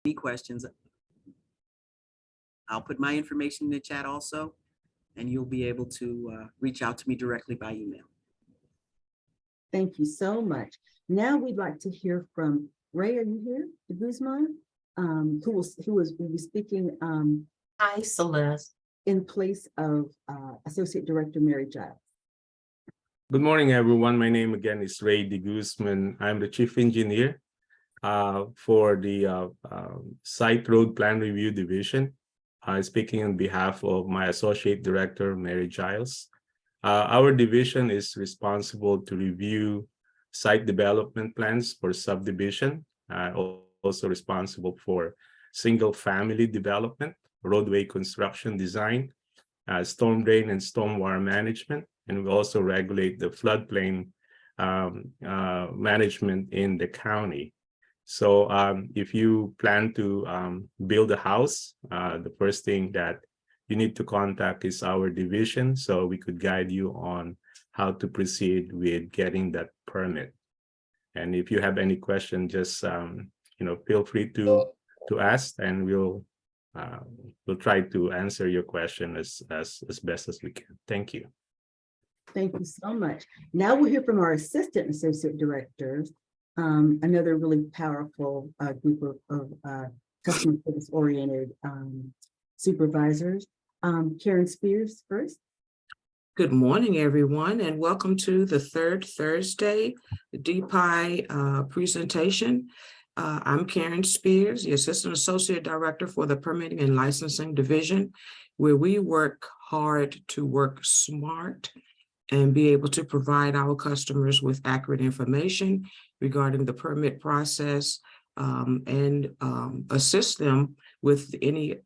any questions, I'll put my information in the chat also, and you'll be able to reach out to me directly by email. Thank you so much. Now we'd like to hear from Ray. Are you here? De Guzman, who will be speaking. Hi, Celeste. In place of Associate Director Mary Giles. Good morning, everyone. My name again is Ray De Guzman. I'm the Chief Engineer for the Site Road Plan Review Division. Speaking on behalf of my Associate Director, Mary Giles. Our division is responsible to review site development plans for subdivision, also responsible for single-family development, roadway construction design, storm drain and stormwater management, and we also regulate the floodplain management in the county. So if you plan to build a house, the first thing that you need to contact is our division, so we could guide you on how to proceed with getting that permit. And if you have any question, just feel free to ask, and we'll try to answer your question as best as we can. Thank you. Thank you so much. Now we'll hear from our Assistant Associate Directors, another really powerful group of customer service oriented supervisors. Karen Spears first. Good morning, everyone, and welcome to the third Thursday DPIE presentation. I'm Karen Spears, the Assistant Associate Director for the Permitting and Licensing Division, where we work hard to work smart and be able to provide our customers with accurate information regarding the permit process and assist them with any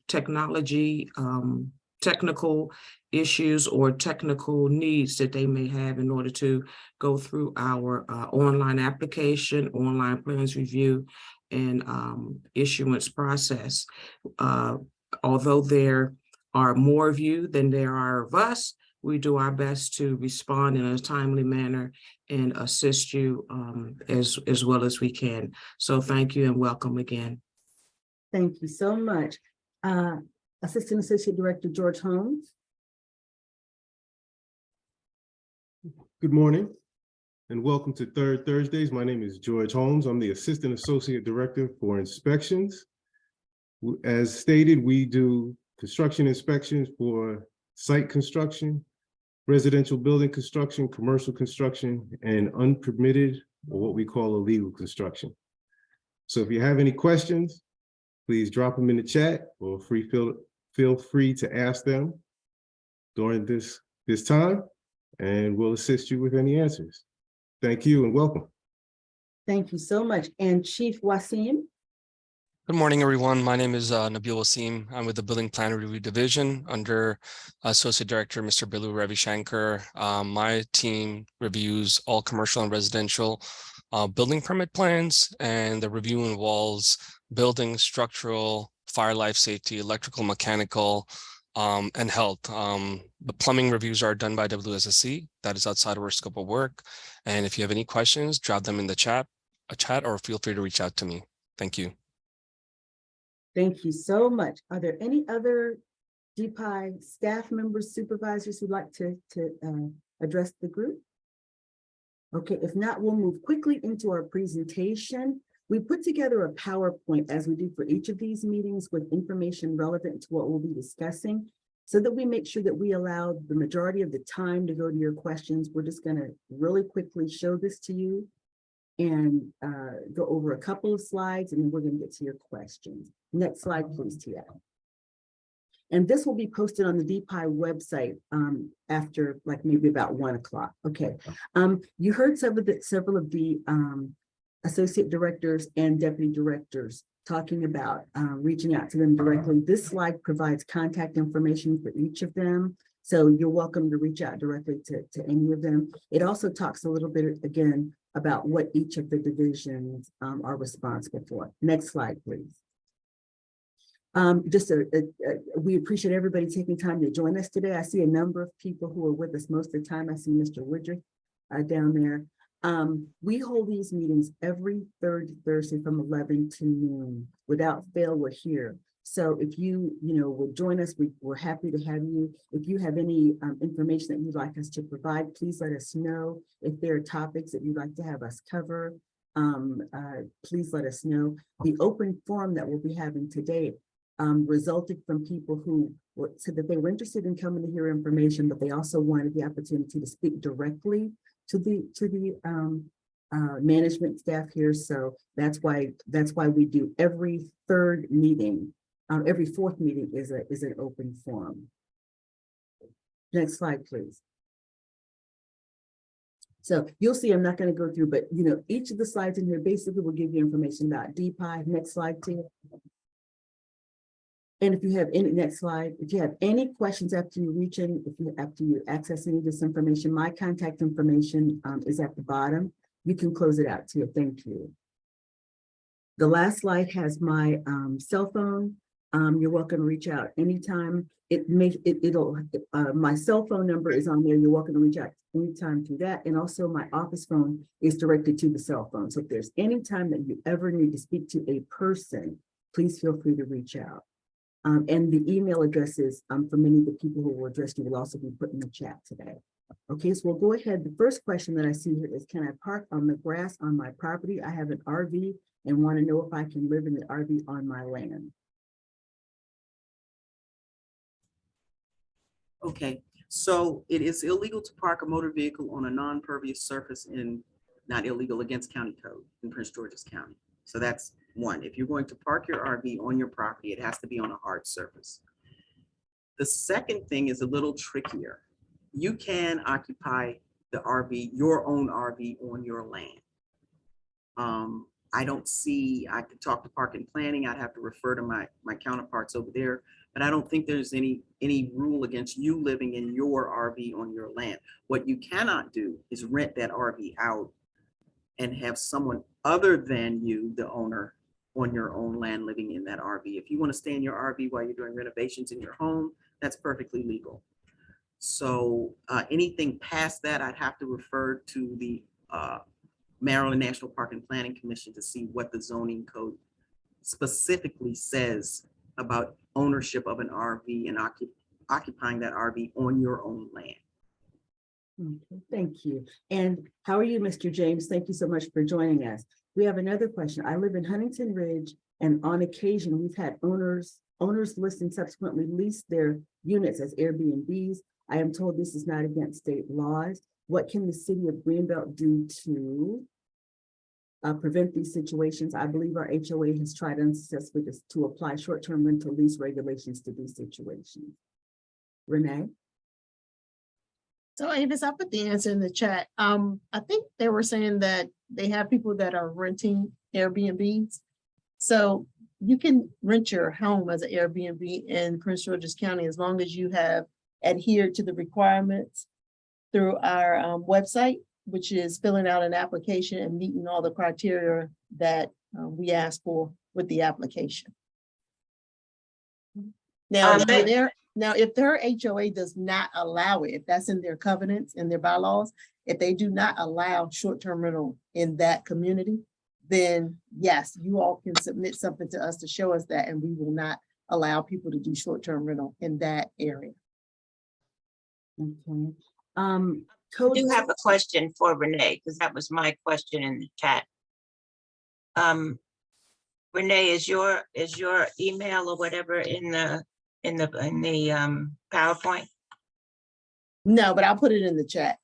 technical issues or technical needs that they may have in order to go through our online application, online plans review, and issuance process. Although there are more of you than there are of us, we do our best to respond in a timely manner and assist you as well as we can. So thank you and welcome again. Thank you so much. Assistant Associate Director George Holmes. Good morning and welcome to Third Thursdays. My name is George Holmes. I'm the Assistant Associate Director for Inspections. As stated, we do construction inspections for site construction, residential building construction, commercial construction, and unpermitted, or what we call illegal construction. So if you have any questions, please drop them in the chat or feel free to ask them during this time, and we'll assist you with any answers. Thank you and welcome. Thank you so much. And Chief Wasim. Good morning, everyone. My name is Nabil Wasim. I'm with the Building Plan Review Division under Associate Director, Mr. Bilu Ravishankar. My team reviews all commercial and residential building permit plans, and the review involves building, structural, fire, life safety, electrical, mechanical, and health. The plumbing reviews are done by WSSC. That is outside of our scope of work. And if you have any questions, drop them in the chat, or feel free to reach out to me. Thank you. Thank you so much. Are there any other DPIE staff members, supervisors who'd like to address the group? Okay, if not, we'll move quickly into our presentation. We put together a PowerPoint, as we do for each of these meetings, with information relevant to what we'll be discussing, so that we make sure that we allow the majority of the time to go to your questions. We're just going to really quickly show this to you and go over a couple of slides, and then we're going to get to your questions. Next slide, please, Tia. And this will be posted on the DPIE website after maybe about 1 o'clock. Okay. You heard several of the associate directors and deputy directors talking about reaching out to them directly. This slide provides contact information for each of them, so you're welcome to reach out directly to any of them. It also talks a little bit, again, about what each of the divisions are responsible for. Next slide, please. We appreciate everybody taking time to join us today. I see a number of people who are with us most of the time. I see Mr. Woodruff down there. We hold these meetings every third Thursday from 11 to noon. Without fail, we're here. So if you would join us, we're happy to have you. If you have any information that you'd like us to provide, please let us know. If there are topics that you'd like to have us cover, please let us know. The open forum that we'll be having today resulted from people who said that they were interested in coming to hear information, but they also wanted the opportunity to speak directly to the management staff here. So that's why we do every third meeting. Every fourth meeting is an open forum. Next slide, please. So you'll see, I'm not going to go through, but each of the slides in here basically will give you information about DPIE. Next slide, Tia. And if you have any, next slide, if you have any questions after after you access any of this information, my contact information is at the bottom. You can close it out, Tia. Thank you. The last slide has my cell phone. You're welcome to reach out anytime. My cell phone number is on there. You're welcome to reach out anytime through that. And also my office phone is directed to the cell phone. So if there's any time that you ever need to speak to a person, please feel free to reach out. And the email addresses for many of the people who will address you will also be put in the chat today. Okay, so we'll go ahead. The first question that I see here is, can I park on the grass on my property? I have an RV and want to know if I can live in the RV on my land. Okay, so it is illegal to park a motor vehicle on a non-pervious surface not illegal against county code in Prince George's County. So that's one. If you're going to park your RV on your property, it has to be on a hard surface. The second thing is a little trickier. You can occupy the RV, your own RV on your land. I could talk to Park and Planning. I'd have to refer to my counterparts over there, but I don't think there's any rule against you living in your RV on your land. What you cannot do is rent that RV out and have someone other than you, the owner, on your own land living in that RV. If you want to stay in your RV while you're doing renovations in your home, that's perfectly legal. So anything past that, I'd have to refer to the Maryland National Park and Planning Commission to see what the zoning code specifically says about ownership of an RV and occupying that RV on your own land. Okay, thank you. And how are you, Mr. James? Thank you so much for joining us. We have another question. I live in Huntington Ridge, and on occasion we've had owners list and subsequently lease their units as Airbnbs. I am told this is not against state laws. What can the city of Greenbelt do to prevent these situations? I believe our HOA has tried unsuccessfully to apply short-term rental lease regulations to these situations. Renee? So Avis, I put the answer in the chat. I think they were saying that they have people that are renting Airbnbs. So you can rent your home as an Airbnb in Prince George's County as long as you have adhered to the requirements through our website, which is filling out an application and meeting all the criteria that we ask for with the application. Now, if their HOA does not allow it, if that's in their covenants and their bylaws, if they do not allow short-term rental in that community, then yes, you all can submit something to us to show us that, and we will not allow people to do short-term rental in that area. Okay. I do have a question for Renee, because that was my question in the chat. Renee, is your email or whatever in the PowerPoint? No, but I'll put it in the chat.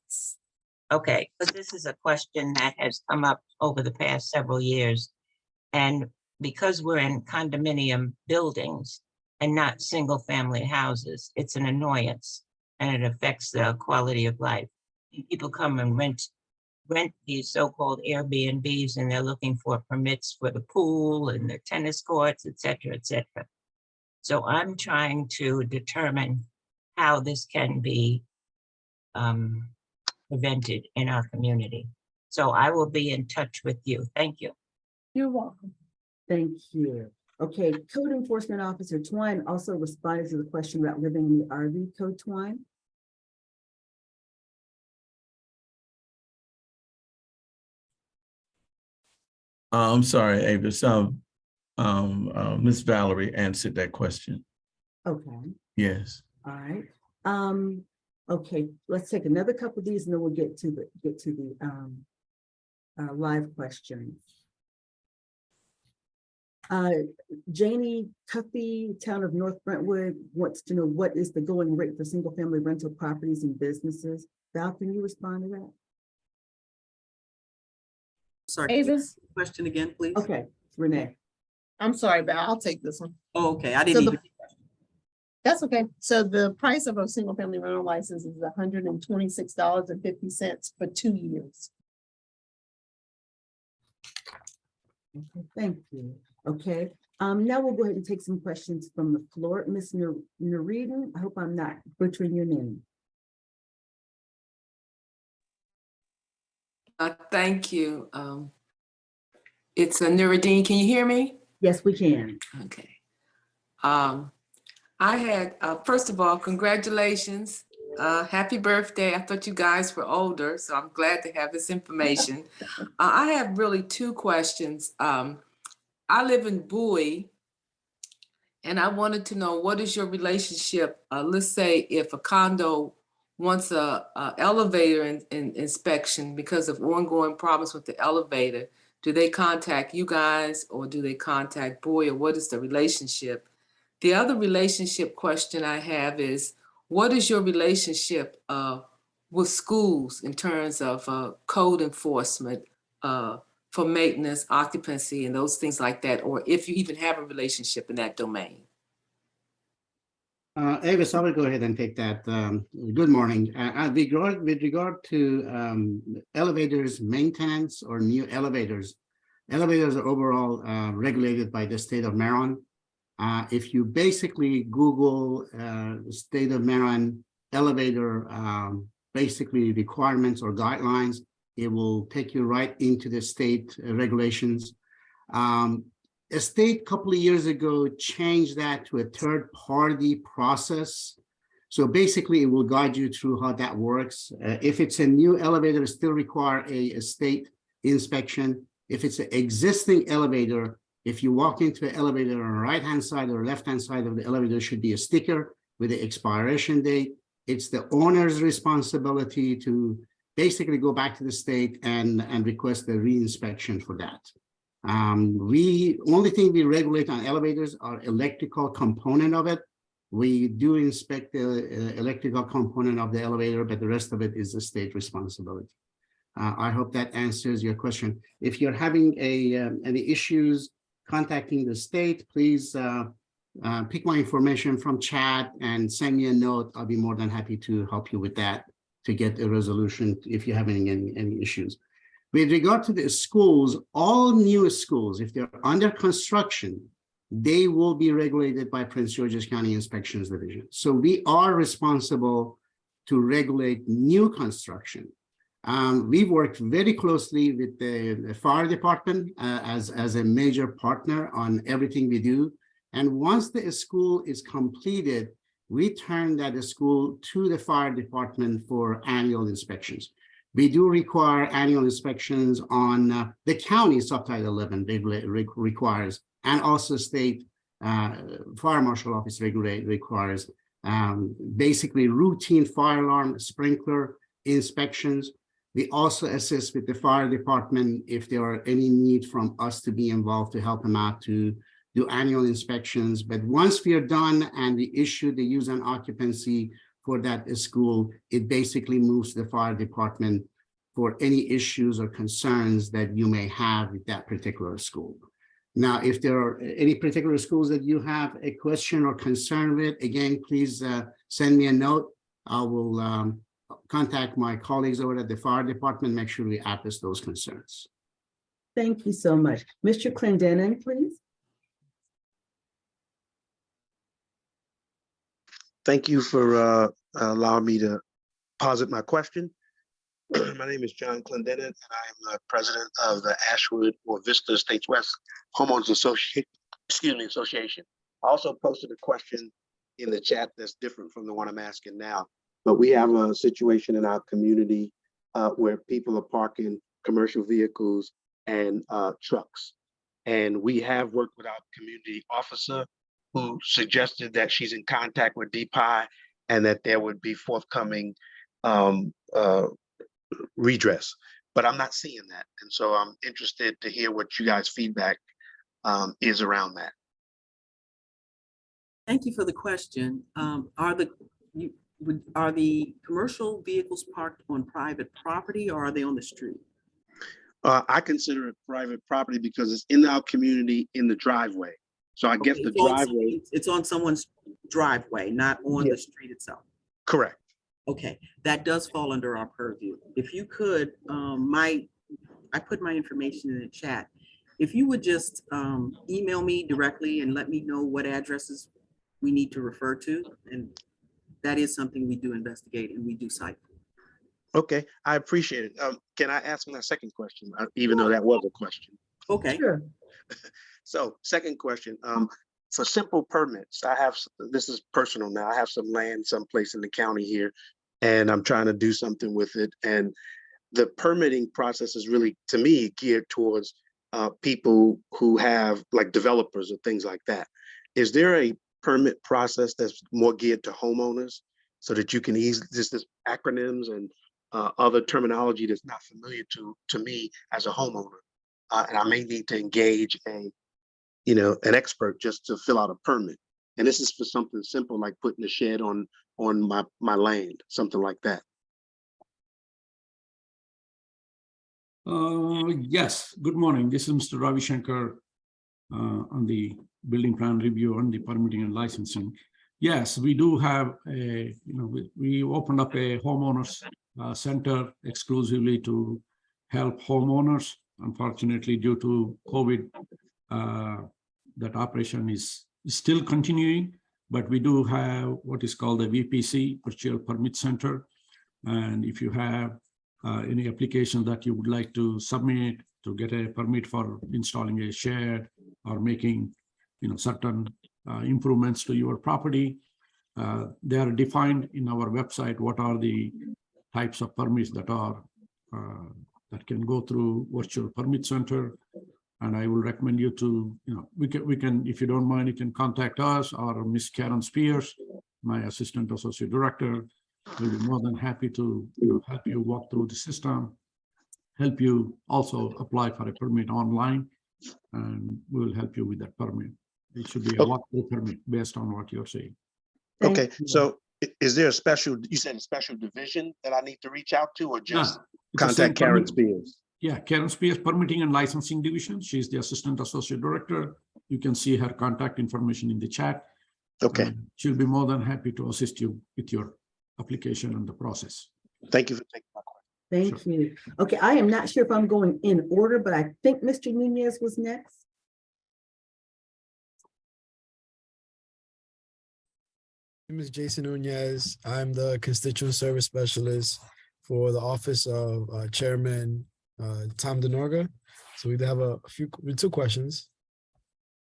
Okay, because this is a question that has come up over the past several years. And because we're in condominium buildings and not single family houses, it's an annoyance and it affects the quality of life. People come and rent these so-called Airbnbs, and they're looking for permits for the pool and the tennis courts, et cetera, et cetera. So I'm trying to determine how this can be prevented in our community. So I will be in touch with you. Thank you. You're welcome. Thank you. Okay, Code Enforcement Officer Twine also responded to the question about living in the RV. Code Twine. I'm sorry, Avis. Ms. Valerie answered that question. Okay, Yes. all right. Okay, let's take another couple of these and then we'll get to the live questions. Janie Cuffey, town of North Brentwood, wants to know what is the going rate for single family rental properties and businesses. Val, can you respond to that? Sorry, can you Avis, ask the question again, please? Okay, Renee. I'm sorry, but I'll take this one. Oh, okay, I So didn't the- even. That's okay. So the price of a single family rental license is $126.50 for 2 years. Okay, thank you. Okay, now we'll go ahead and take some questions from the floor. Ms. Nareden, I hope I'm not butchering your name. Thank you. It's Nuruddin. Can you hear me? Yes, we can. Okay. I had, first of all, congratulations. Happy birthday. I thought you guys were older, so I'm glad to have this information. I have really two questions. I live in Bowie, and I wanted to know, what is your relationship? Let's say if a condo wants a elevator inspection because of ongoing problems with the elevator, do they contact you guys or do they contact Bowie, or what is the relationship? The other relationship question I have is, what is your relationship with schools in terms of code enforcement for maintenance, occupancy, and those things like that, or if you even have a relationship in that domain? Avis, I will go ahead and take that. Good morning. With regard to elevators maintenance or new elevators, elevators are overall regulated by the state of Maryland. If you basically Google state of Maryland elevator basically requirements or guidelines, it will take you right into the state regulations. A state couple of years ago changed that to a third-party process. So basically, it will guide you through how that works. If it's a new elevator, it still require a state inspection. If it's an existing elevator, if you walk into an elevator on the right-hand side or left-hand side of the elevator, should be a sticker with the expiration date. It's the owner's responsibility to basically go back to the state and request a re-inspection for that. Only thing we regulate on elevators are electrical component of it. We do inspect the electrical component of the elevator, but the rest of it is the state responsibility. I hope that answers your question. If you're having any issues contacting the state, please pick my information from chat and send me a note. I'll be more than happy to help you with that to get a resolution if you're having any issues. With regard to the schools, all new schools, if they're under construction, they will be regulated by Prince George's County Inspections Division. So we are responsible to regulate new construction. We worked very closely with the fire department as a major partner on everything we do. And once the school is completed, we turn that school to the fire department for annual inspections. We do require annual inspections on the county subtitle 11 requires, and also state fire marshal office requires basically routine fire alarm sprinkler inspections. We also assist with the fire department if there are any need from us to be involved to help them out to do annual inspections. But once we are done and we issue the use and occupancy for that school, it basically moves to the fire department for any issues or concerns that you may have with that particular school. Now, if there are any particular schools that you have a question or concern with, again, please send me a note. I will contact my colleagues over at the fire department, make sure we address those concerns. Thank you so much. Mr. Clendenin, please. Thank you for allowing me to posit my question. My name is John Clendenin, and I am the president of the Ashwood or Vista Estates West Homeowners Association. I also posted a question in the chat that's different from the one I'm asking now. But we have a situation in our community where people are parking commercial vehicles and trucks. And we have worked with our community officer who suggested that she's in contact with DPIE and that there would be forthcoming redress. But I'm not seeing that. And so I'm interested to hear what you guys' feedback is around that. Thank you for the question. Are the commercial vehicles parked on private property or are they on the street? I consider it private property because it's in our community in the driveway. So I guess Okay, the driveway. It's on someone's driveway, not on Yeah. the street itself. Correct. Okay, that does fall under our purview. If you could, I put my information in the chat. If you would just email me directly and let me know what addresses we need to refer to, and that is something we do investigate and we do cite. Okay, I appreciate it. Can I ask my second question, even though that was a question? Okay. Sure. So second question, for simple permits, this is personal now. I have some land someplace in the county here and I'm trying to do something with it. And the permitting process is really, to me, geared towards people who have like developers or things like that. Is there a permit process that's more geared to homeowners so that you can easily, just this acronyms and other terminology that's not familiar to me as a homeowner? And I may need to engage an expert just to fill out a permit. And this is for something simple like putting a shed on my land, something like that. Yes, good morning. This is Mr. Ravi Shankar on the building plan review on the permitting and licensing. Yes, we do have we opened up a homeowners center exclusively to help homeowners. Unfortunately, due to COVID, that operation is still continuing, but we do have what is called the VPC, Virtual Permit Center. And if you have any application that you would like to submit to get a permit for installing a shed or making certain improvements to your property, they are defined in our website. What are the types of permits that are that can go through Virtual Permit Center? And I will recommend you to, we can, if you don't mind, you can contact us or Miss Karen Spears, my assistant associate director. We'll be more than happy to help you walk through the system, help you also apply for a permit online, and we'll help you with that permit. It should be a walkthrough permit based on what you're saying. Okay, so is there you said a special division that I need to reach out to, or just contact Karen Spears? Yeah, Karen Spears, Permitting and Licensing Division. She's the Assistant Associate Director. You can see her contact information in the chat. Okay. She'll be more than happy to assist you with your application and the process. Thank you for taking my question. Thank you. Okay, I am not sure if I'm going in order, but I think Mr. Nunez was next. My name is Jason Nunez. I'm the Constituent Service Specialist for the Office of Chairman Tom DeNorga. So we have two questions.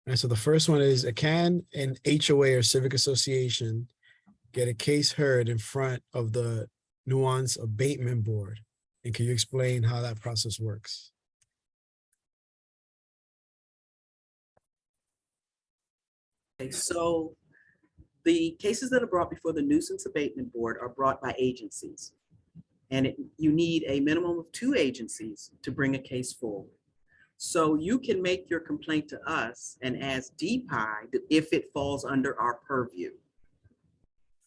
And so the first one is, can an HOA or civic association get a case heard in front of the Nuance Abatement Board? And can you explain how that process works? Okay, so the cases that are brought before the Nuisance Abatement Board are brought by agencies. And you need a minimum of 2 agencies to bring a case forward. So you can make your complaint to us, and as DPIE, if it falls under our purview,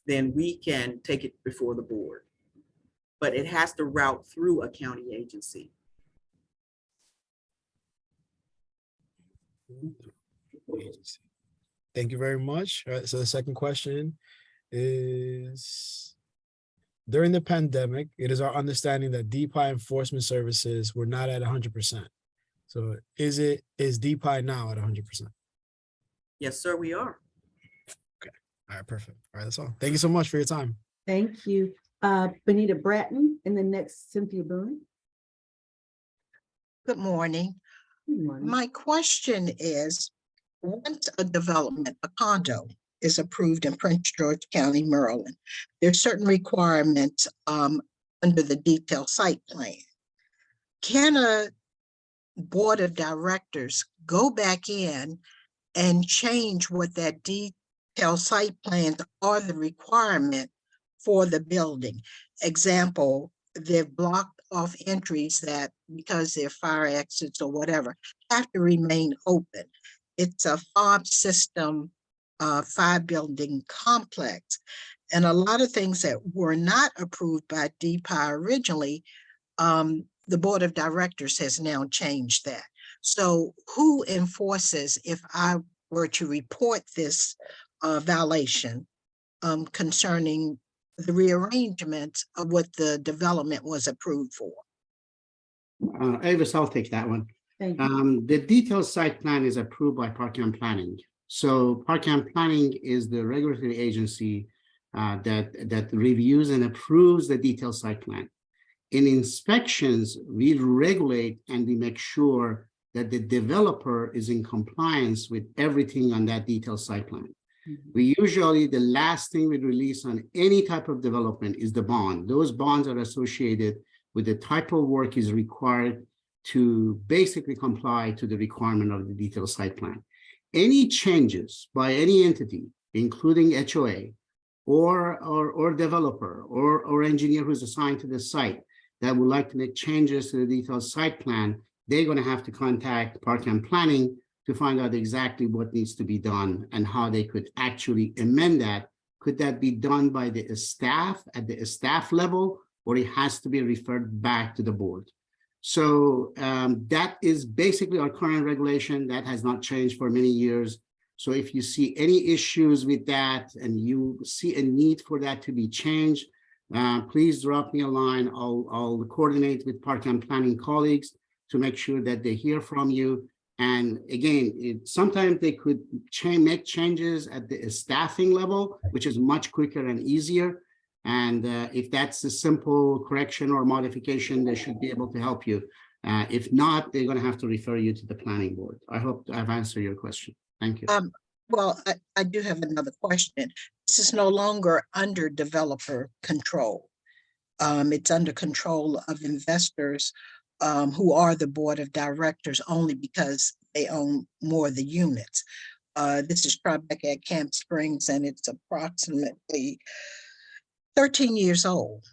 then we can take it before the board. But it has to route through a county agency. Thank you very much. All right, so the second question is, during the pandemic, it is our understanding that DPIE enforcement services were not at 100%. So is DPIE now at 100%? Yes, sir, we are. Okay. All right, perfect. All right, that's all. Thank you so much for your time. Thank you. Benita Bratton, and then next Cynthia Boone. Good morning. Good morning. My question is, once a development, a condo, is approved in Prince George County, Maryland, there's certain requirements under the detailed site plan. Can a board of directors go back in and change what that detailed site plans are the requirement for the building. Example, they've blocked off entries that, because they're fire exits or whatever, have to remain open. It's a fob system, fire building complex. And a lot of things that were not approved by DPIE originally, the board of directors has now changed that. So who enforces if I were to report this violation concerning the rearrangement of what the development was approved for? Avis, I'll take that one. Thank you. The detailed site plan is approved by Park and Planning. So Park and Planning is the regulatory agency that reviews and approves the detailed site plan. In inspections, we regulate and we make sure that the developer is in compliance with everything on that detailed site plan. We usually, the last thing we release on any type of development is the bond. Those bonds are associated with the type of work is required to basically comply to the requirement of the detailed site plan. Any changes by any entity, including HOA or developer or engineer who's assigned to the site that would like to make changes to the detailed site plan, they're going to have to contact Park and Planning to find out exactly what needs to be done and how they could actually amend that. Could that be done by the staff at the staff level, or it has to be referred back to the board? So that is basically our current regulation. That has not changed for many years. So if you see any issues with that and you see a need for that to be changed, please drop me a line. I'll coordinate with Park and Planning colleagues to make sure that they hear from you. And again, sometimes they could make changes at the staffing level, which is much quicker and easier. And if that's a simple correction or modification, they should be able to help you. If not, they're going to have to refer you to the planning board. I hope I've answered your question. Thank you. Well, I do have another question. This is no longer under developer control. It's under control of investors who are the board of directors only because they own more of the units. This is Tribeca at Camp Springs, and it's approximately 13 years old.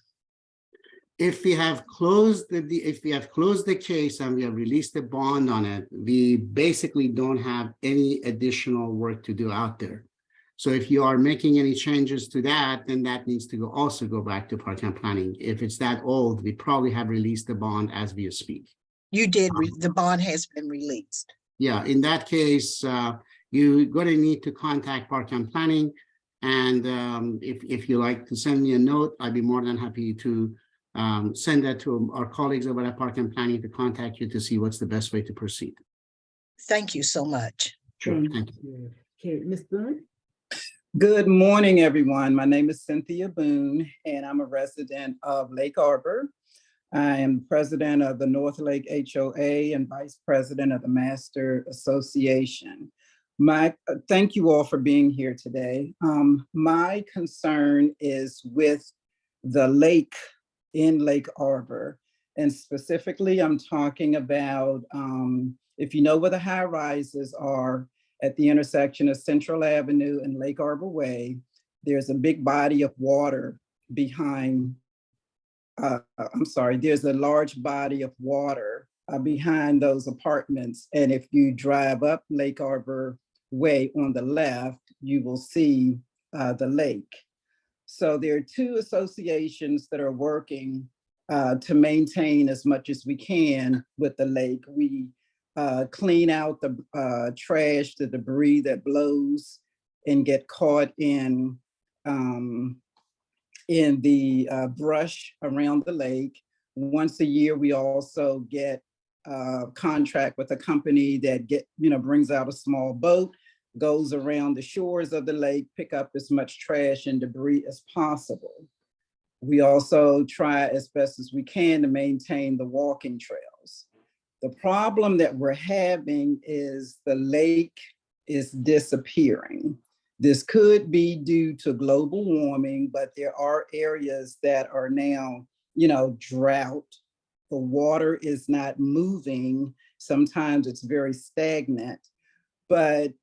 If we have closed the case and we have released a bond on it, we basically don't have any additional work to do out there. So if you are making any changes to that, then that needs to also go back to Park and Planning. If it's that old, we probably have released the bond as we speak. You did, the bond has been released. Yeah, in that case, you're going to need to contact Park and Planning. And if you like to send me a note, I'd be more than happy to send that to our colleagues over at Park and Planning to contact you to see what's the best way to proceed. Thank you so much. Sure. Thank you. Okay, Ms. Boone? Good morning, everyone. My name is Cynthia Boone, and I'm a resident of Lake Arbor. I am president of the North Lake HOA and vice president of the Master Association. Thank you all for being here today. My concern is with the lake in Lake Arbor. And specifically, I'm talking about, if you know where the high rises are at the intersection of Central Avenue and Lake Arbor Way, there's a big body of water behind, there's a large body of water behind those apartments. And if you drive up Lake Arbor Way on the left, you will see the lake. So there are two associations that are working to maintain as much as we can with the lake. We clean out the trash, the debris that blows and get caught in the brush around the lake. Once a year, we also get contract with a company that brings out a small boat, goes around the shores of the lake, pick up as much trash and debris as possible. We also try as best as we can to maintain the walking trails. The problem that we're having is the lake is disappearing. This could be due to global warming, but there are areas that are now, drought. The water is not moving. sometimes it's very stagnant. But,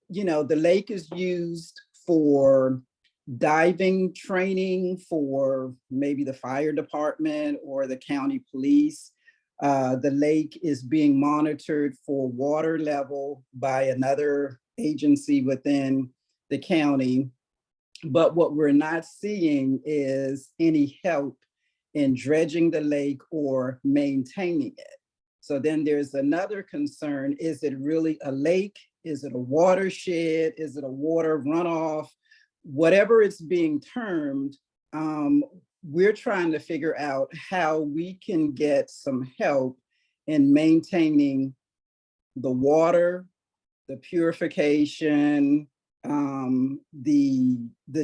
the lake is used for diving training for maybe the fire department or the county police. The lake is being monitored for water level by another agency within the county. But what we're not seeing is any help in dredging the lake or maintaining it. So then there's another concern. Is it really a lake? Is it a watershed? Is it a water runoff? Whatever it's being termed, we're trying to figure out how we can get some help in maintaining the water, the purification, the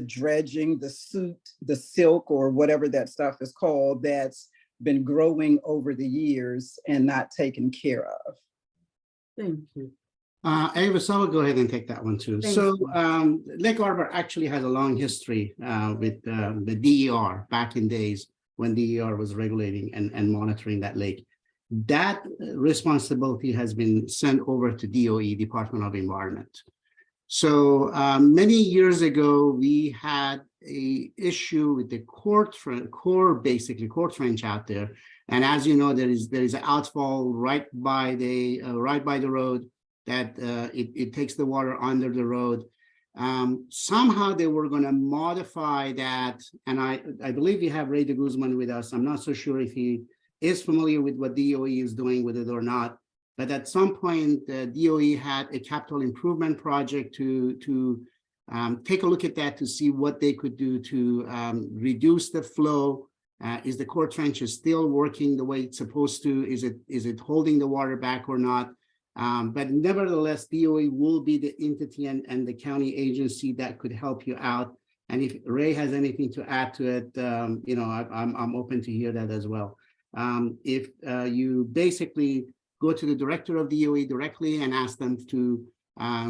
dredging, the silk, or whatever that stuff is called, that's been growing over the years and not taken care of. Thank you. Avis, I will go ahead and take that one too. Thanks. So Lake Harbor actually has a long history with the DER back in days when DER was regulating and monitoring that lake. That responsibility has been sent over to DOE, Department of Environment. So many years ago, we had a issue with the core trench out there. And as you know, there is an outfall right by the road that it takes the water under the road. Somehow they were going to modify that. And I believe we have Ray de Guzman with us. I'm not so sure if he is familiar with what DOE is doing with it or not. But at some point, DOE had a capital improvement project to take a look at that to see what they could do to reduce the flow. Is the core trench still working the way it's supposed to? Is it holding the water back or not? But nevertheless, DOE will be the entity and the county agency that could help you out. And if Ray has anything to add to it, I'm open to hear that as well. If you basically go to the director of DOE directly and ask them to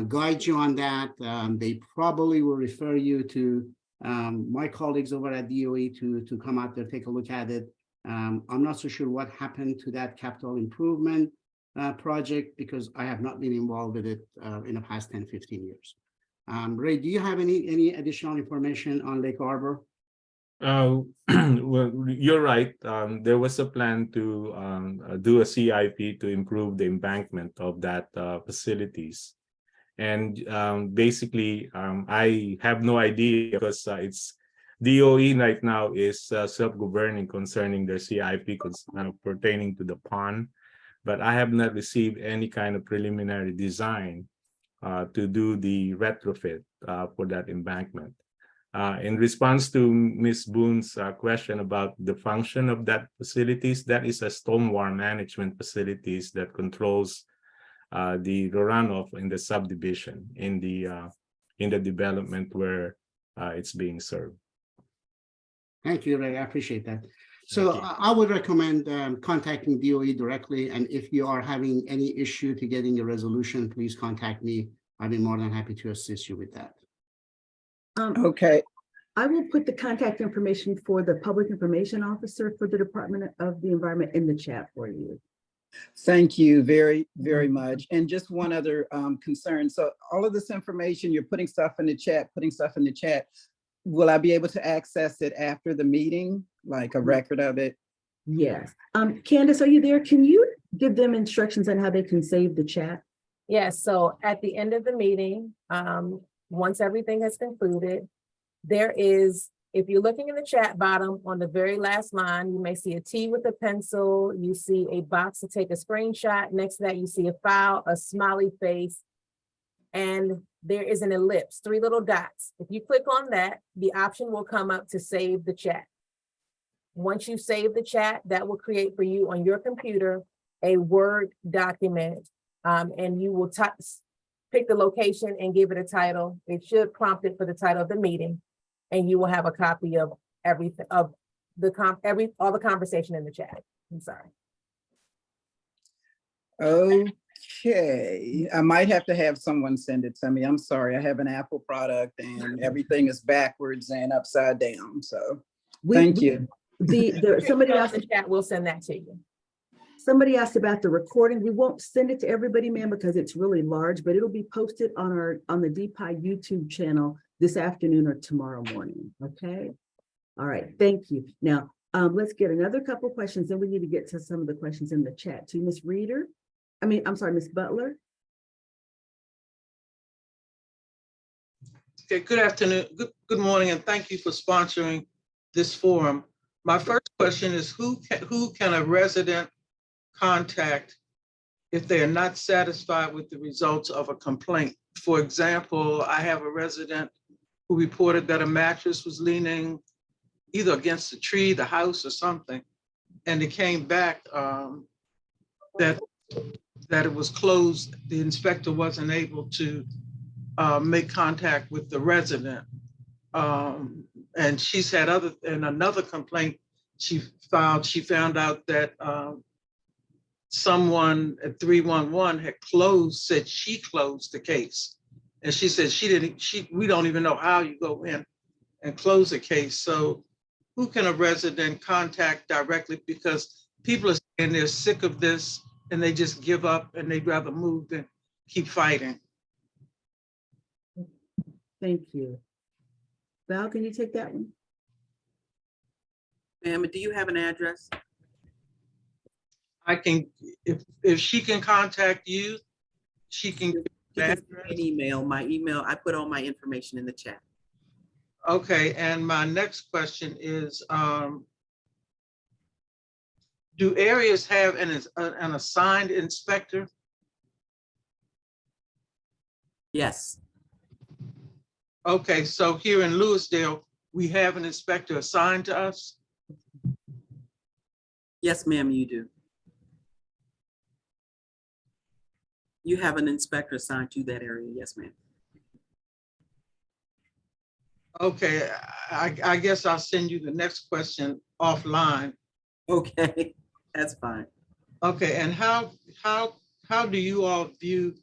guide you on that, they probably will refer you to my colleagues over at DOE to come out there, take a look at it. I'm not so sure what happened to that capital improvement project because I have not been involved with it in the past 10, 15 years. Ray, do you have any additional information on Lake Harbor? Well, you're right. There was a plan to do a CIP to improve the embankment of that facilities. And basically, I have no idea because it's DOE right now is self-governing concerning their CIP pertaining to the pond. But I have not received any kind of preliminary design to do the retrofit for that embankment. In response to Ms. Boone's question about the function of that facilities, that is a stormwater management facilities that controls the runoff in the subdivision in the development where it's being served. Thank you, Ray. I appreciate that. So I would recommend contacting DOE directly. And if you are having any issue to getting a resolution, please contact me. I'd be more than happy to assist you with that. Okay. I will put the contact information for the public information officer for the Department of the Environment in the chat for you. Thank you very, very much. And just one other concern. So all of this information, you're putting stuff in the chat. Will I be able to access it after the meeting, like a record of it? Yes. Candace, are you there? Can you give them instructions on how they can save the chat? Yes, so at the end of the meeting, once everything has concluded, there is, if you're looking in the chat bottom on the very last line, you may see a T with a pencil, you see a box to take a screenshot. Next to that, you see a file, a smiley face, and there is an ellipse, 3 little dots. If you click on that, the option will come up to save the chat. Once you save the chat, that will create for you on your computer a Word document, and you will pick the location and give it a title. It should prompt it for the title of the meeting, and you will have a copy of everything, of all the conversation in the chat. I'm sorry. Okay, I might have to have someone send it to me. I'm sorry, I have an Apple product and everything is backwards and upside down. So thank you. Somebody else in the chat will send that to you. Somebody asked about the recording. We won't send it to everybody, ma'am, because it's really large, but it'll be posted on the DPIE YouTube channel this afternoon or tomorrow morning, okay? All right, thank you. Now, let's get another couple questions, then we need to get to some of the questions in the chat too. Ms. Reader, I'm sorry, Ms. Butler. Okay, good afternoon, good morning, and thank you for sponsoring this forum. My first question is who can a resident contact if they are not satisfied with the results of a complaint? For example, I have a resident who reported that a mattress was leaning either against the tree, the house, or something, and it came back that it was closed. The inspector wasn't able to make contact with the resident. And she's had another complaint she filed, she found out that someone at 311 had said she closed the case. And she said we don't even know how you go in and close a case. So who can a resident contact directly? Because people are saying they're sick of this and they just give up and they'd rather move than keep fighting. Thank you. Val, can you take that one? Ma'am, do you have an address? I can, if she can contact you, she can. An email, my email, I put all my information in the chat. Okay, and my next question is, do areas have an assigned inspector? Yes. Okay, so here in Louisdale, we have an inspector assigned to us? Yes, ma'am, you do. You have an inspector assigned to that area. Yes, ma'am. Okay, I guess I'll send you the next question offline. Okay, that's fine. Okay, and how do you all view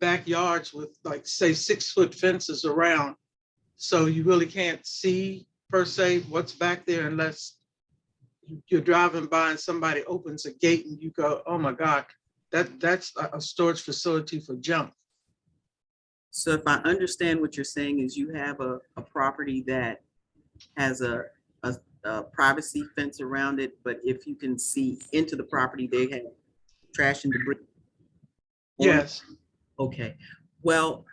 backyards with, like, say, 6-foot fences around? So you really can't see per se what's back there unless you're driving by and somebody opens a gate and you go, oh my God, that's a storage facility for junk. So if I understand what you're saying is you have a property that has a privacy fence around it, but if you can see into the property, they have trash and debris. Yes. Okay, well,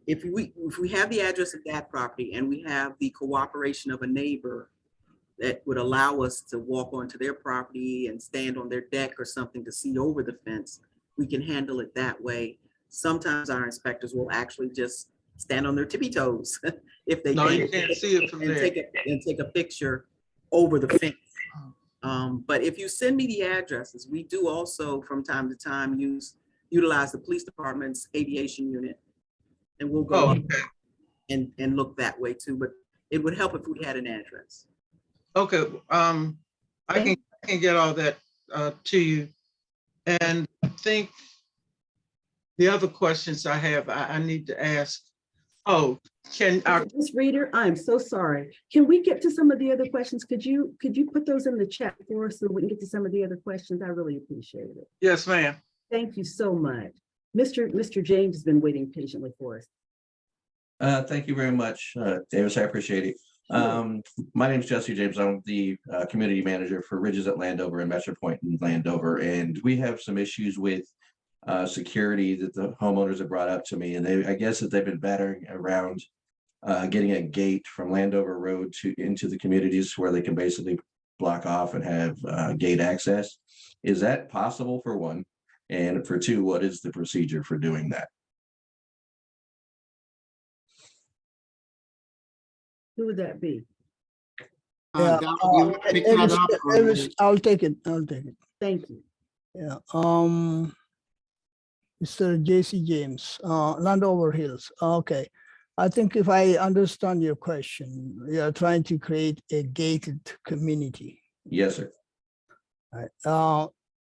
if we have the address of that property and we have the cooperation of a neighbor that would allow us to walk onto their property and stand on their deck or something to see over the fence, we can handle it that way. Sometimes our inspectors will actually just stand on their tippy toes if they you can't see it from there. Take a picture over the fence. But if you send me the addresses, we do also from time to time utilize the police department's aviation unit, and we'll go and look that way too. But it would help if we had an address. Okay, I can get all that to you. And I think the other questions I have, I need to ask. Oh, Ms. Reader, I'm so sorry. Can we get to some of the other questions? Could you put those in the chat for us so we can get to some of the other questions? I really appreciate it. Yes, ma'am. Thank you so much. Mr. James has been waiting patiently for us. Thank you very much, Davis. I appreciate it. My name is Jesse James. I'm the community manager for Ridges at Landover and Metro Point in Landover, and we have some issues with security that the homeowners have brought up to me, and I guess that they've been battering around getting a gate from Landover Road into the communities where they can basically block off and have gate access. Is that possible, for one? And for two, what is the procedure for doing that? Who would that be? Elvis, I'll take it. Thank you. Yeah. Mr. J.C. James, Landover Hills. Okay. I think if I understand your question, you are trying to create a gated community. Yes, sir. Right.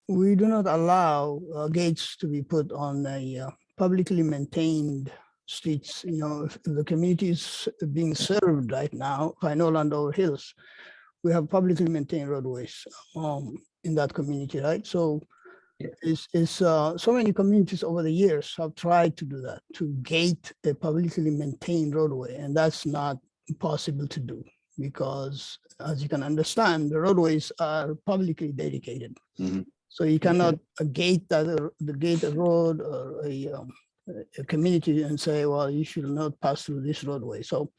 We do not allow gates to be put on a publicly maintained streets. You know, if the community is being served right now. If I know Landover Hills, we have publicly maintained roadways in that community, right? So So many communities over the years have tried to do that, to gate a publicly maintained roadway, and that's not possible to do because, as you can understand, the roadways are publicly dedicated. So you cannot gate a road or a community and say, well, you should not pass through this roadway. So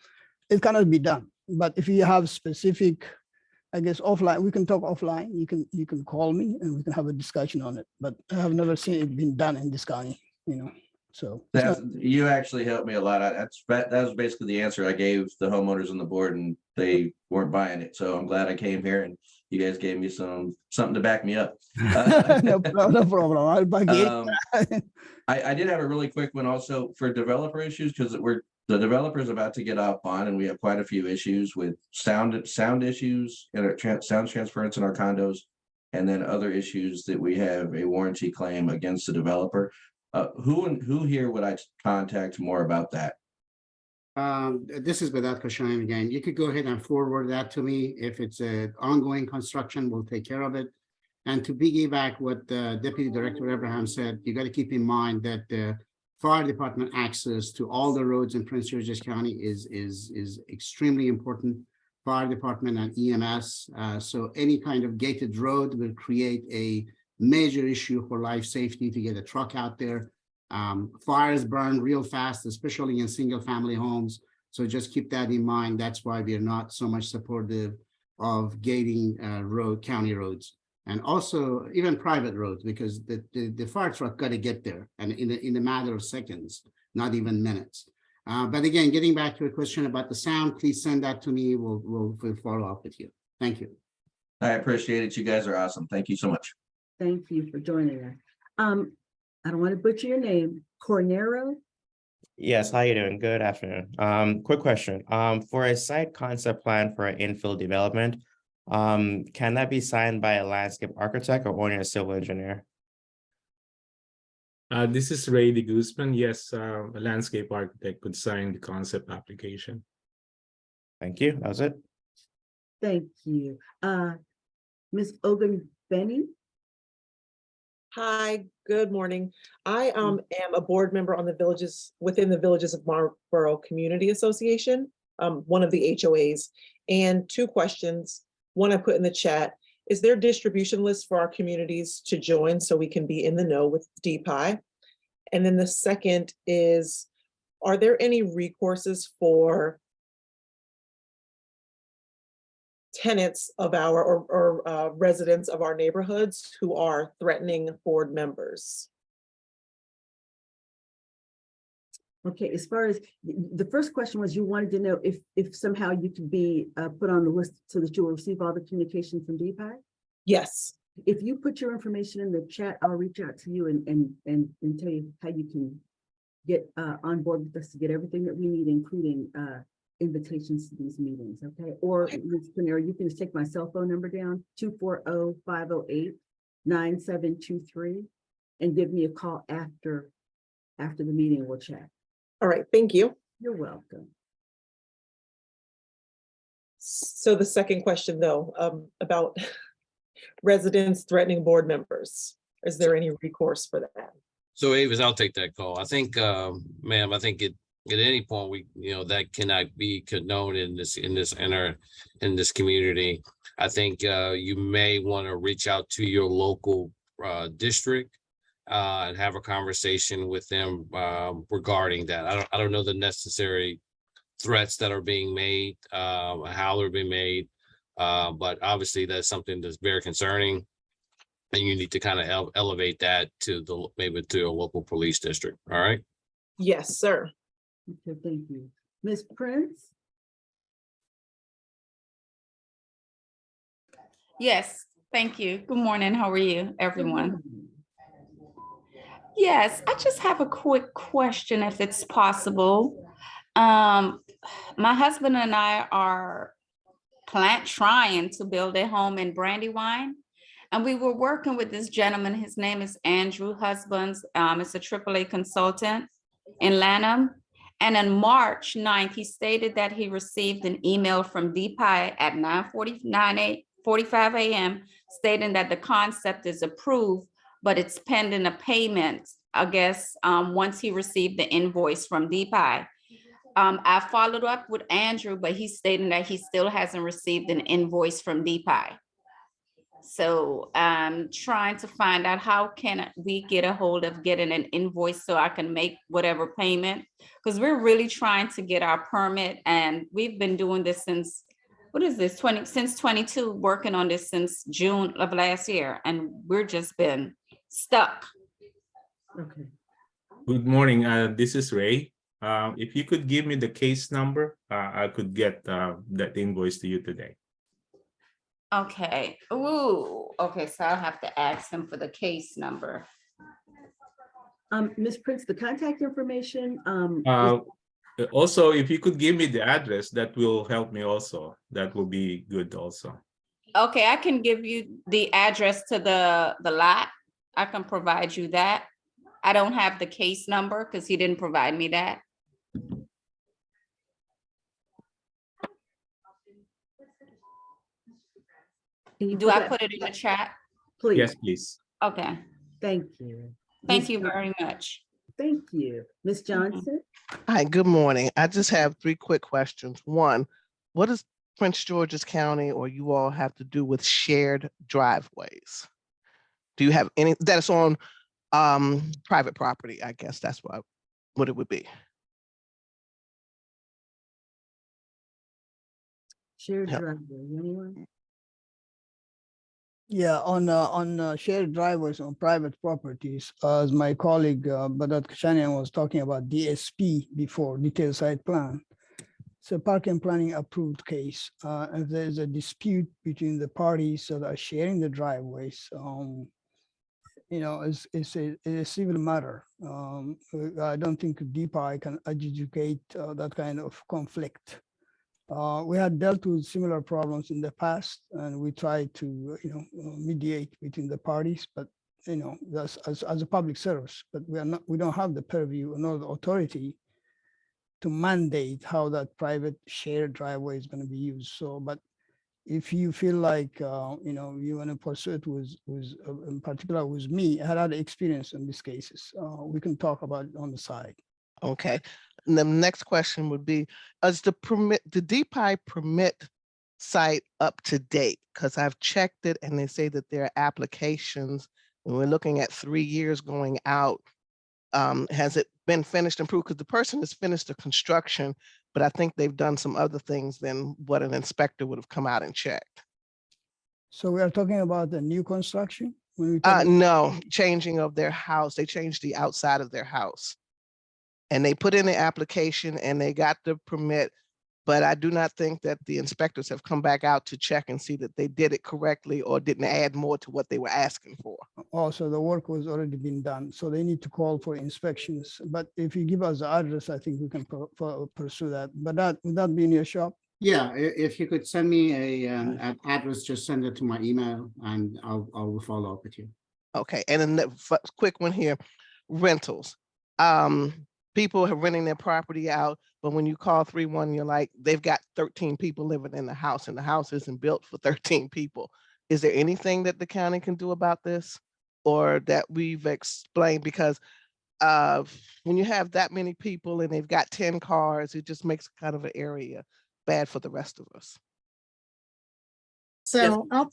it cannot be done. But if you have specific, I guess offline, we can talk offline. You can call me and we can have a discussion on it. But I have never seen it being done in this county, So You actually helped me a lot. That was basically the answer I gave the homeowners on the board, and they weren't buying it. So I'm glad I came here and you guys gave me something to back me up. no problem. I'll back it. I did have a really quick one also for developer issues, because the developer's about to get up on, and we have quite a few issues with sound issues and sound transference in our condos, and then other issues that we have a warranty claim against the developer. Who here would I contact more about that? This is Vedat Koshaim again. You could go ahead and forward that to me. If it's an ongoing construction, we'll take care of it. And to piggyback what Deputy Director Abraham said, you got to keep in mind that the fire department access to all the roads in Prince George's County is extremely important. Fire department and EMS. So any kind of gated road will create a major issue for life safety to get a truck out there. Fires burn real fast, especially in single family homes. So just keep that in mind. That's why we are not so much supportive of gating county roads, and also even private roads, because the fire truck got to get there, and in a matter of seconds, not even minutes. But again, getting back to your question about the sound, please send that to me. We'll follow up with you. Thank you. I appreciate it. You guys are awesome. Thank you so much. Thank you for joining us. I don't want to butcher your name, Cornero. Yes, how you doing? Good afternoon. Quick question. For a site concept plan for an infill development, can that be signed by a landscape architect or only a civil engineer? This is Ray de Guzman. Yes, a landscape architect could sign the concept application. Thank you. That was it. Thank you. Ms. Ogun Benny. Hi, good morning. I am a board member on within the Villages of Marlboro Community Association, one of the HOAs. And two questions. One I put in the chat. Is there distribution list for our communities to join so we can be in the know with DPIE? And then the second is, are there any recourses for tenants of or residents of our neighborhoods who are threatening board members? Okay, as far as the first question was, you wanted to know if somehow you could be put on the list so that you'll receive all the communication from DPIE? Yes. If you put your information in the chat, I'll reach out to you and tell you how you can get on board with us to get everything that we need, including invitations to these meetings, okay? Or Ms. Panera, you can just take my cell phone number down, 240-508-9723, and give me a call after the meeting. We'll chat. All right, thank you. You're welcome. So the second question though, about residents threatening board members, is there any recourse for that? So Avis, I'll take that call. I think, ma'am, I think at any point that cannot be condoned in this community. I think you may want to reach out to your local district and have a conversation with them regarding that. I don't know the necessary threats that are being made, how they're being made, but obviously that's something that's very concerning, and you need to kind of elevate that to maybe to a local police district. All right. Yes, sir. Okay, thank you. Ms. Prince? Yes, thank you. Good morning. How are you, everyone? Yes, I just have a quick question, if it's possible. My husband and I are trying to build a home in Brandywine, and we were working with this gentleman. His name is Andrew Husbands. It's a AAA consultant in Lanham. And on March 9th, he stated that he received an email from DPIE at 9:45 a.m. stating that the concept is approved, but it's pending a payment, I guess, once he received the invoice from DPI. I followed up with Andrew, but he's stating that he still hasn't received an invoice from DPI. So I'm trying to find out how can we get a hold of getting an invoice so I can make whatever payment? Because we're really trying to get our permit, and we've been doing this since, what is this, since 22, working on this since June of last year, and we're just been stuck. Okay. Good morning. This is Ray. If you could give me the case number, I could get that invoice to you today. Okay. Ooh, okay, so I'll have to ask him for the case number. Ms. Prince, the contact information, Also, if you could give me the address, that will help me also. That will be good also. Okay, I can give you the address to the lot. I can provide you that. I don't have the case number because he didn't provide me that. Do I put it in the chat? please? Yes, please. Okay, Thank you. thank Ms. you very much. Thank you. Ms. Johnson? Hi, good morning. I just have 3 quick questions. One, what does Prince George's County or you all have to do with shared driveways? Do you have any that's on private property? I guess that's what it would be. Shared Yeah. driveway, anyone? Yeah, on shared driveways on private properties, as my colleague Badat Kashanian was talking about DSP before, detailed site plan. So parking planning approved case. If there's a dispute between the parties that are sharing the driveways, it's a civil matter. I don't think DPI can adjudicate that kind of conflict. We had dealt with similar problems in the past, and we tried to, mediate between the parties, but that's as a public service. But we don't have the purview nor the authority to mandate how that private shared driveway is going to be used. So, but if you feel like you want to pursue it with in particular with me, I had experience in these cases. We can talk about it on the side. Okay. And the next question would be, is the DPI permit site up to date? Because I've checked it and they say that there are applications and we're looking at 3 years going out. Has it been finished and approved? Because the person has finished the construction, but I think they've done some other things than what an inspector would have come out and checked. So we are talking about the new construction? No, changing of their house. They changed the outside of their house. And they put in the application and they got the permit, but I do not think that the inspectors have come back out to check and see that they did it correctly or didn't add more to what they were asking for. Also, the work was already been done, so they need to call for inspections. But if you give us the address, I think we can pursue that. But would that be in your shop? Yeah, if you could send me an address, just send it to my email and I'll follow up with you. Okay, and then the quick one here, rentals. People are renting their property out, but when you call 311, you're like, they've got 13 people living in the house and the house isn't built for 13 people. Is there anything that the county can do about this or that we've explained? Because when you have that many people and they've got 10 cars, it just makes kind of an area bad for the rest of us. So go ahead.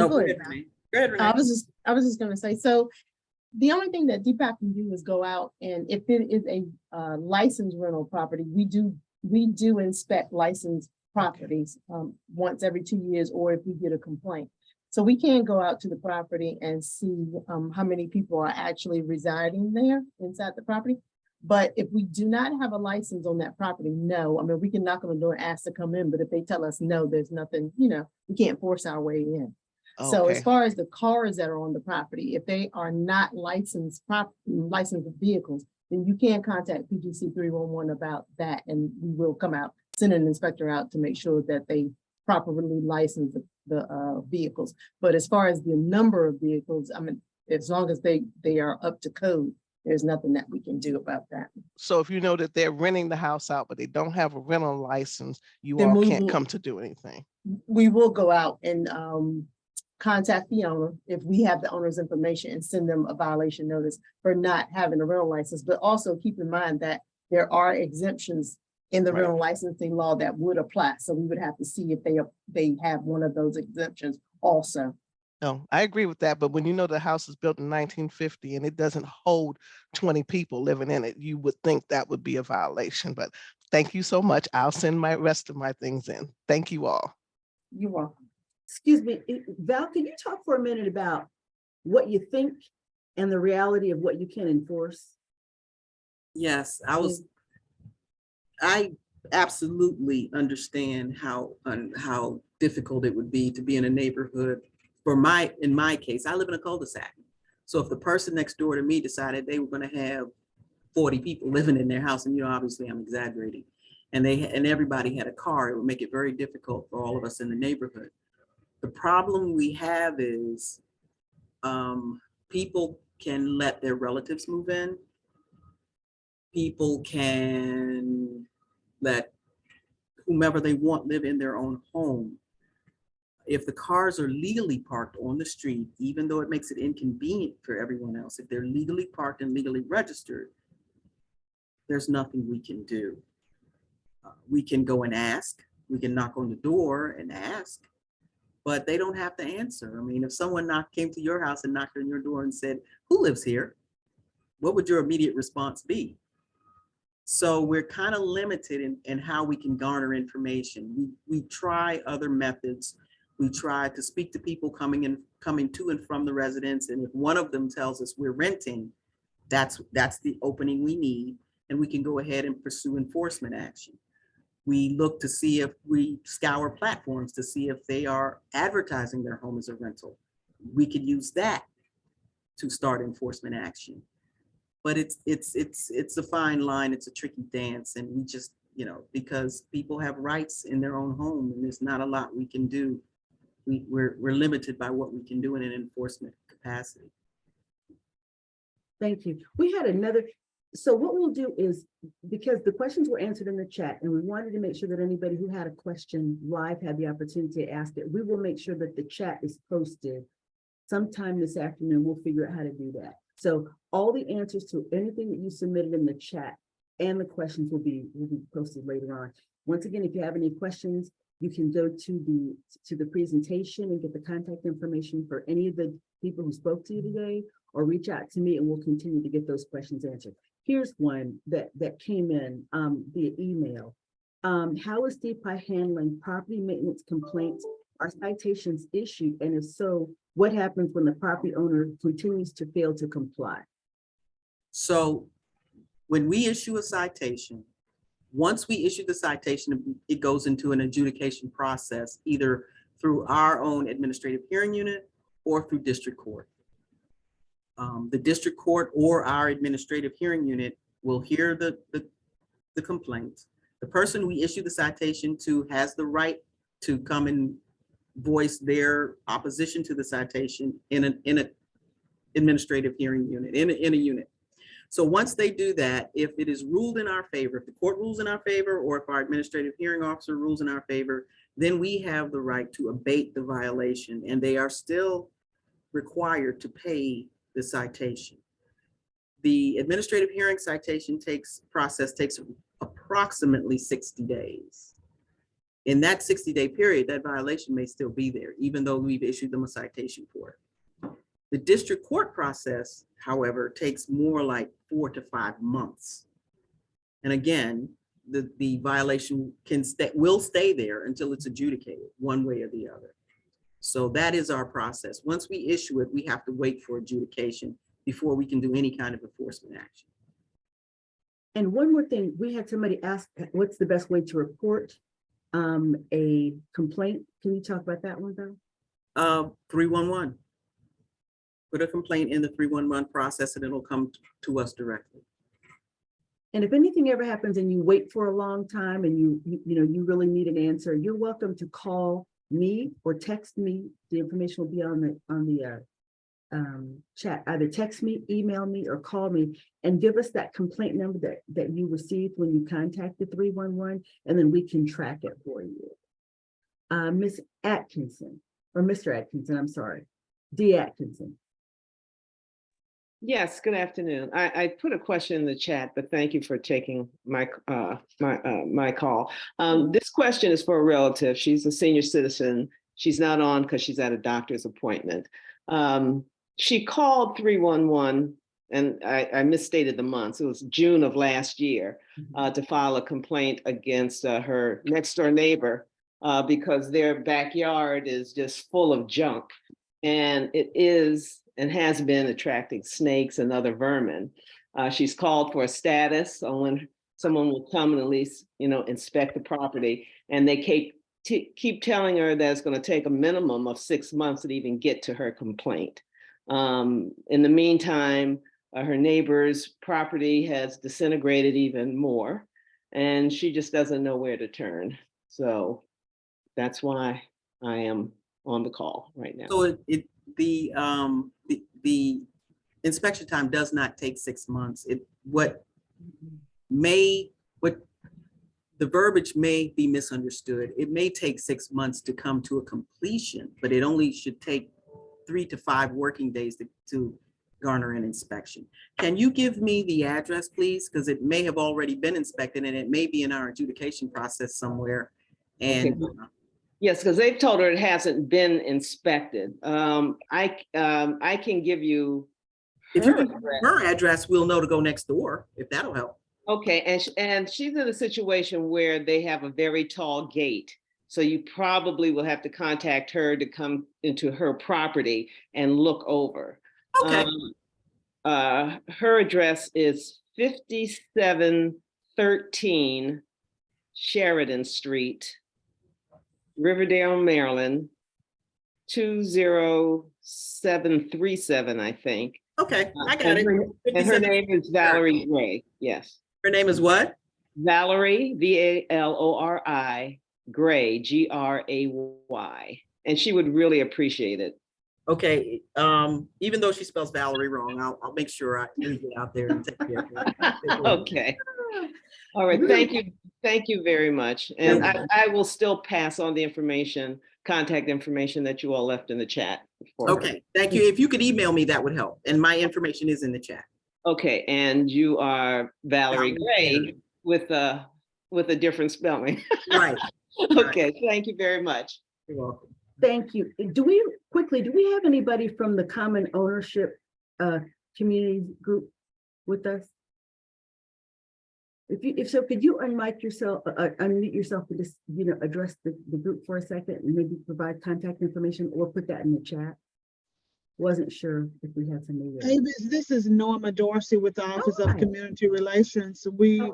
Go ahead, Renee. I was just gonna say, so the only thing that DPI can do is go out and if it is a licensed rental property, we do inspect licensed properties once every 2 years, or if we get a complaint. So we can go out to the property and see how many people are actually residing there inside the property. But if we do not have a license on that property, no, I mean, we can knock on the door and ask to come in, but if they tell us no, there's nothing, we can't force our way in. Okay. So as far as the cars that are on the property, if they are not licensed vehicles, then you can contact PGC 311 about that, and we will come out, send an inspector out to make sure that they properly license the vehicles. But as far as the number of vehicles, I mean, as long as they are up to code, there's nothing that we can do about that. So if you know that they're renting the house out, but they don't have a rental license, you Then all we can't will- come to do anything. We will go out and contact the owner if we have the owner's information and send them a violation notice for not having a rental license. But also keep in mind that there are exemptions in the rental licensing law that would apply. So we would have to see if they have one of those exemptions also. No, I agree with that, but when you know the house was built in 1950 and it doesn't hold 20 people living in it, you would think that would be a violation. But thank you so much. I'll send my rest of my things in. Thank you all. You're welcome. Excuse me, Val, can you talk for a minute about what you think and the reality of what you can enforce? Yes, I absolutely understand how difficult it would be to be in a neighborhood. In my case, I live in a cul-de-sac. So if the person next door to me decided they were going to have 40 people living in their house, and you know, obviously I'm exaggerating, and everybody had a car, it would make it very difficult for all of us in the neighborhood. The problem we have is people can let their relatives move in. People can let whomever they want live in their own home. If the cars are legally parked on the street, even though it makes it inconvenient for everyone else, if they're legally parked and legally registered, there's nothing we can do. We can go and ask, we can knock on the door and ask, but they don't have to answer. I mean, if someone came to your house and knocked on your door and said, "Who lives here?" what would your immediate response be? So we're kind of limited in how we can garner information. We try other methods. We try to speak to people coming to and from the residence. And if one of them tells us we're renting, that's the opening we need. And we can go ahead and pursue enforcement action. We look to see if we scour platforms to see if they are advertising their home as a rental. We could use that to start enforcement action. But it's a fine line, it's a tricky dance. And we just, you know, because people have rights in their own home and there's not a lot we can do. We're limited by what we can do in an enforcement capacity. Thank you. We had another, so what we'll do is, because the questions were answered in the chat and we wanted to make sure that anybody who had a question live had the opportunity to ask it, we will make sure that the chat is posted sometime this afternoon. We'll figure out how to do that. So all the answers to anything that you submitted in the chat and the questions will be posted later on. Once again, if you have any questions, you can go to the presentation and get the contact information for any of the people who spoke to you today, or reach out to me and we'll continue to get those questions answered. Here's one that came in via email. How is DPIE handling property maintenance complaints? Are citations issued? And if so, what happens when the property owner continues to fail to comply? So when we issue a citation, once we issue the citation, it goes into an adjudication process, either through our own administrative hearing unit or through district court. The district court or our administrative hearing unit will hear the complaint. The person we issue the citation to has the right to come and voice their opposition to the citation in an administrative hearing unit, in a unit. So once they do that, if it is ruled in our favor, if the court rules in our favor, or if our administrative hearing officer rules in our favor, then we have the right to abate the violation, and they are still required to pay the citation. The administrative hearing citation process takes approximately 60 days. In that 60-day period, that violation may still be there, even though we've issued them a citation for it. The district court process, however, takes more like 4 to 5 months. And again, the violation will stay there until it's adjudicated one way or the other. So that is our process. Once we issue it, we have to wait for adjudication before we can do any kind of enforcement action. And one more thing, we had somebody ask, what's the best way to report a complaint? Can you talk about that one though? 311. Put a complaint in the 311 process and it'll come to us directly. And if anything ever happens and you wait for a long time and you really need an answer, you're welcome to call me or text me. The information will be on the chat. Either text me, email me, or call me and give us that complaint number that you received when you contacted 311, and then we can track it for you. Ms. Atkinson, or Mr. Atkinson, I'm sorry, D. Atkinson. Yes, good afternoon. I put a question in the chat, but thank you for taking my my call. This question is for a relative. She's a senior citizen. She's not on because she's at a doctor's appointment. She called 311, and I misstated the months. It was June of last year to file a complaint against her next door neighbor because their backyard is just full of junk, and it is and has been attracting snakes and other vermin. She's called for a status on when someone will come and at least, inspect the property. And they keep telling her that it's going to take a minimum of 6 months to even get to her complaint. In the meantime, her neighbor's property has disintegrated even more, and she just doesn't know where to turn. So that's why I am on the call right now. So the inspection time does not take 6 months. What the verbiage may be misunderstood. It may take 6 months to come to a completion, but it only should take 3 to 5 working days to garner an inspection. Can you give me the address, please? Because it may have already been inspected and it may be in our adjudication process somewhere. And okay. Yes, because they've told her it hasn't been inspected. I can give you if you can give her address, we'll know to go next door, if that'll help. Okay, and she's in a situation where they have a very tall gate. So you probably will have to contact her to come into her property and look over. Okay. Her address is 5713 Sheridan Street, Riverdale, Maryland, 20737, I think. Okay, I got it. And her name is Valerie Gray. Yes. Her name is what? Valerie, Valori, Gray, Gray. And she would really appreciate it. Okay. Even though she spells Valerie wrong, I'll make sure I get out there and take care of her. Okay. All right. Thank you. Thank you very much. And I will still pass on the information, contact information that you all left in the chat. Okay. Thank you. If you could email me, that would help. And my information is in the chat. Okay. And you are Valerie Gray with a different spelling. Right. Okay. Thank you very much. You're welcome. Thank you. Do we have anybody from the Common Ownership community group with us? If so, could you unmute yourself to just, address the group for a second and maybe provide contact information or put that in the chat? Wasn't sure if we had somebody there. Avis, this is Norma Dorsey with the Office of Community Relations. The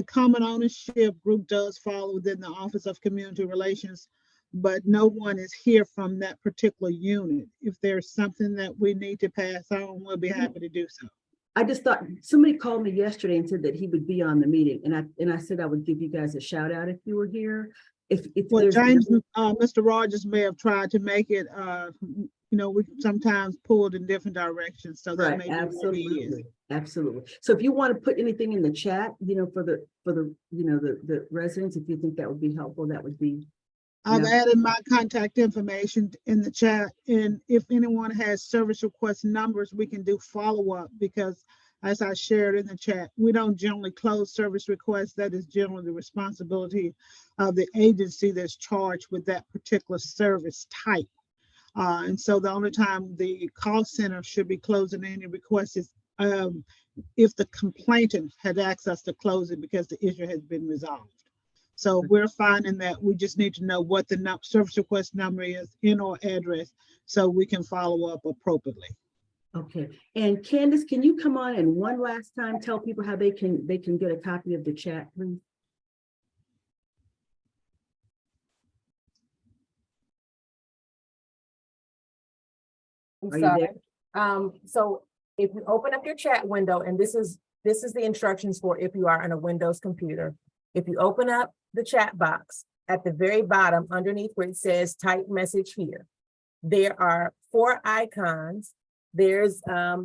Common Ownership group does fall within the Office of Community Relations, but no one is here from that particular unit. If there's something that we need to pass on, we'll be happy to do so. I just thought somebody called me yesterday and said that he would be on the meeting, and I said I would give you guys a shout out if you were here. Well, James, Mr. Rogers may have tried to make it. We sometimes pulled in different directions, so that right, may be absolutely, absolutely. So if you want to put anything in the chat, for the the residents, if you think that would be helpful, that would be. I've added my contact information in the chat, and if anyone has service request numbers, we can do follow-up, because as I shared in the chat, we don't generally close service requests. That is generally the responsibility of the agency that's charged with that particular service type. And so the only time the call center should be closing any requests is if the complainant had access to close it because the issue has been resolved. So we're finding that we just need to know what the service request number is in our address so we can follow up appropriately. Okay, and Candace, can you come on and one last time tell people how they can get a copy of the chat, please? I'm sorry. So if you open up your chat window, and this is the instructions for if you are on a Windows computer. If you open up the chat box at the very bottom underneath where it says type message here, there are 4 icons. There's a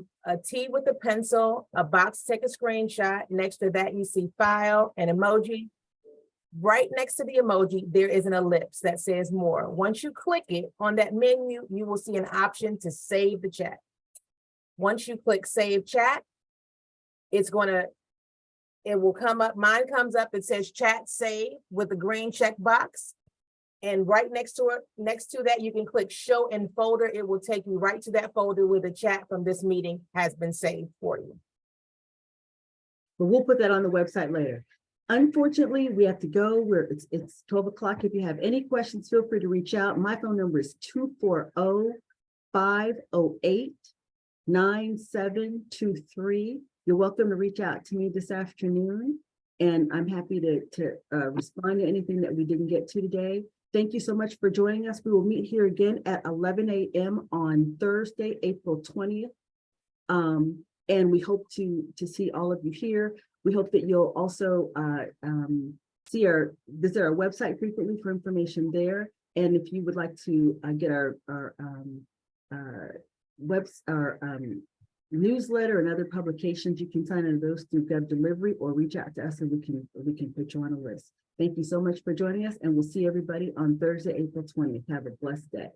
T with a pencil, a box to take a screenshot. Next to that, you see file, an emoji, Right next to the emoji, there is an ellipse that says more. Once you click it on that menu, you will see an option to save the chat. Once you click save chat, it will come up, mine comes up, it says chat save with the green check box. And right next to that, you can click show in folder. It will take you right to that folder where the chat from this meeting has been saved for you. But we'll put that on the website later. Unfortunately, we have to go. It's 12 o'clock. If you have any questions, feel free to reach out. My phone number is 240-508-9723. You're welcome to reach out to me this afternoon, and I'm happy to respond to anything that we didn't get to today. Thank you so much for joining us. We will meet here again at 11 a.m. on Thursday, April 20th. And we hope to see all of you here. We hope that you'll also visit our website frequently for information there. And if you would like to get our newsletter and other publications, you can sign into those through Gov Delivery or reach out to us and we can put you on a list. Thank you so much for joining us, and we'll see everybody on Thursday, April 20th. Have a blessed day.